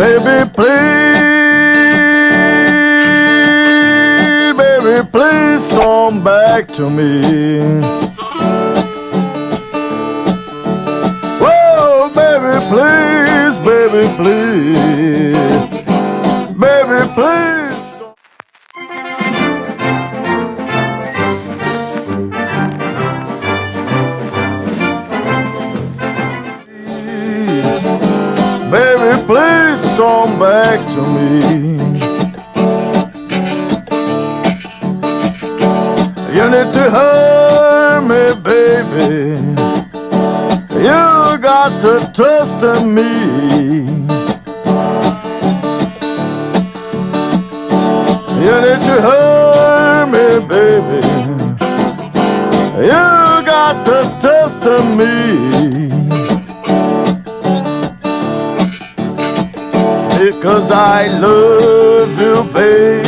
Baby, please, baby, please come back to me. Whoa, baby, please, baby, please, baby, please. Baby, please come back to me. You need to hurt me, baby. You got to trust in me. You need to hurt me, baby. You got to trust in me. Because I love you, baby.